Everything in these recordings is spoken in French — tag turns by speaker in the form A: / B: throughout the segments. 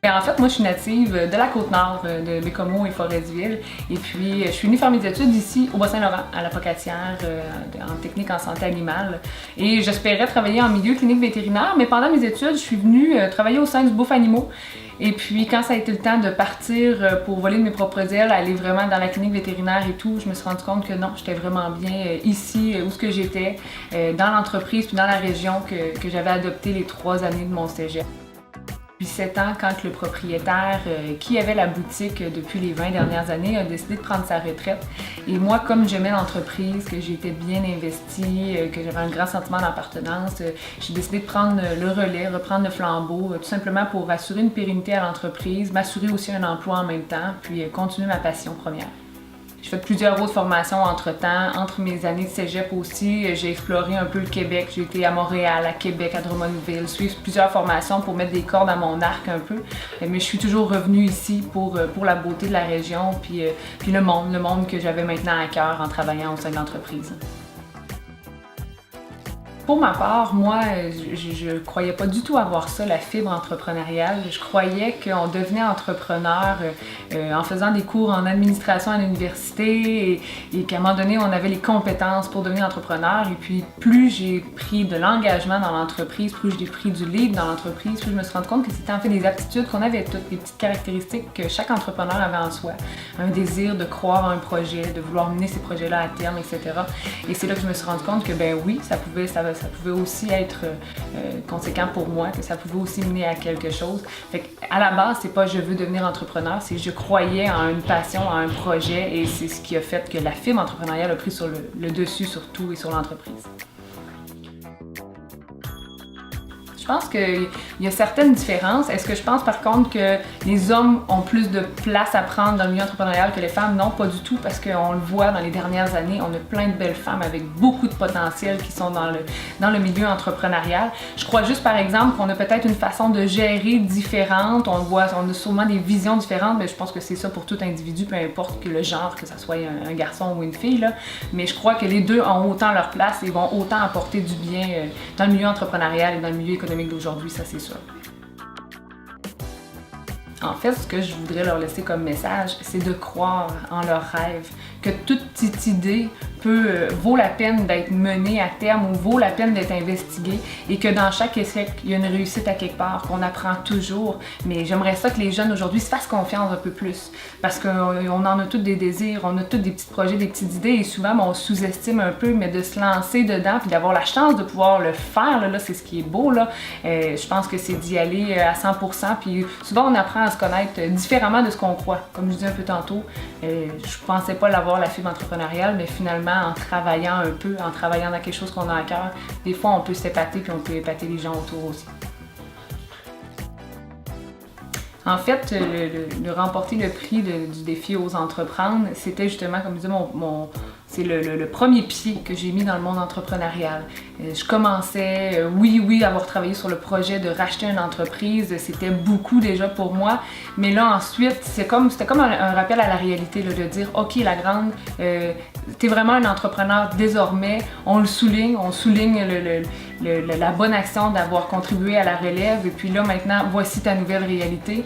A: En fait, moi, je suis native de la Côte-Nord, de Bécomo et Forestville. Et puis, je suis venue faire mes études ici, au Bas-Saint-Laurent, à la Pocatière, en technique en santé animale. Et j'espérais travailler en milieu clinique vétérinaire, mais pendant mes études, je suis venue travailler au sein du Bouffe Animaux. Et puis, quand ça a été le temps de partir pour voler de mes propres ailes, aller vraiment dans la clinique vétérinaire et tout, je me suis rendu compte que non, j'étais vraiment bien ici, où ce que j'étais, dans l'entreprise puis dans la région que j'avais adopté les 3 années de mon cégep. Depuis 7 ans, quand le propriétaire qui avait la boutique depuis les 20 dernières années a décidé de prendre sa retraite. Et moi, comme j'aimais l'entreprise, que j'étais bien investie, que j'avais un grand sentiment d'appartenance, j'ai décidé de prendre le relais, reprendre le flambeau, tout simplement pour assurer une pérennité à l'entreprise, m'assurer aussi un emploi en même temps, puis continuer ma passion première. J'ai fait plusieurs autres formations entre-temps. Entre mes années de cégep aussi, j'ai exploré un peu le Québec. J'ai été à Montréal, à Québec, à Drummondville, suivre plusieurs formations pour mettre des cordes à mon arc un peu. Mais je suis toujours revenue ici pour la beauté de la région puis le monde que j'avais maintenant à cœur en travaillant au sein de l'entreprise. Pour ma part, moi, je croyais pas du tout avoir ça, la fibre entrepreneuriale. Je croyais qu'on devenait entrepreneur en faisant des cours en administration à l'université et qu'à un moment donné, on avait les compétences pour devenir entrepreneur. Et puis, plus j'ai pris de l'engagement dans l'entreprise, plus j'ai pris du lead dans l'entreprise, plus je me suis rendu compte que c'était en fait des aptitudes qu'on avait toutes, des petites caractéristiques que chaque entrepreneur avait en soi. Un désir de croire en un projet, de vouloir mener ces projets-là à terme, etc. Et c'est là que je me suis rendu compte que, ben oui, ça pouvait aussi être conséquent pour moi, que ça pouvait aussi mener à quelque chose. Fait qu'à la base, c'est pas je veux devenir entrepreneur, c'est je croyais en une passion, en un projet et c'est ce qui a fait que la fibre entrepreneuriale a pris sur le dessus sur tout et sur l'entreprise. Je pense qu'il y a certaines différences. Est-ce que je pense par contre que les hommes ont plus de place à prendre dans le milieu entrepreneurial que les femmes? Non, pas du tout, parce qu'on le voit dans les dernières années, on a plein de belles femmes avec beaucoup de potentiel qui sont dans le milieu entrepreneurial. Je crois juste par exemple qu'on a peut-être une façon de gérer différente, on a sûrement des visions différentes, mais je pense que c'est ça pour tout individu, peu importe que le genre, que ce soit un garçon ou une fille, là. Mais je crois que les deux ont autant leur place et vont autant apporter du bien dans le milieu entrepreneurial et dans le milieu économique d'aujourd'hui, ça c'est sûr. En fait, ce que je voudrais leur laisser comme message, c'est de croire en leurs rêves, que toute petite idée vaut la peine d'être menée à terme ou vaut la peine d'être investiguée et que dans chaque échec, il y a une réussite à quelque part, qu'on apprend toujours. Mais j'aimerais ça que les jeunes aujourd'hui se fassent confiance un peu plus parce qu'on en a tous des désirs, on a tous des petits projets, des petites idées et souvent on sous-estime un peu, mais de se lancer dedans puis d'avoir la chance de pouvoir le faire, là c'est ce qui est beau. Là. Je pense que c'est d'y aller à 100%. Puis souvent on apprend à se connaître différemment de ce qu'on croit. Comme je disais un peu tantôt, je pensais pas l'avoir la fibre entrepreneuriale, mais finalement en travaillant un peu, en travaillant dans quelque chose qu'on a à cœur, des fois on peut s'épater puis on peut épater les gens autour aussi. En fait, de remporter le prix du défi Ose entreprendre, c'était justement, comme je disais, c'est le premier pied que j'ai mis dans le monde entrepreneurial. Je commençais, oui, à avoir travaillé sur le projet de racheter une entreprise, c'était beaucoup déjà pour moi, mais là ensuite, c'était comme un rappel à la réalité, là, de dire, ok la grande, t'es vraiment un entrepreneur désormais, on souligne la bonne action d'avoir contribué à la relève et puis là maintenant, voici ta nouvelle réalité.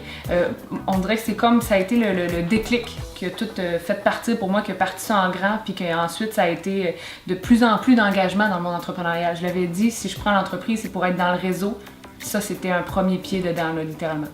A: On dirait que c'est comme ça a été le déclic qui a tout fait partir pour moi, qui a parti ça en grand puis qu'ensuite ça a été de plus en plus d'engagement dans le monde entrepreneurial. Je l'avais dit, si je prends l'entreprise, c'est pour être dans le réseau. Ça, c'était un premier pied dedans, là, littéralement.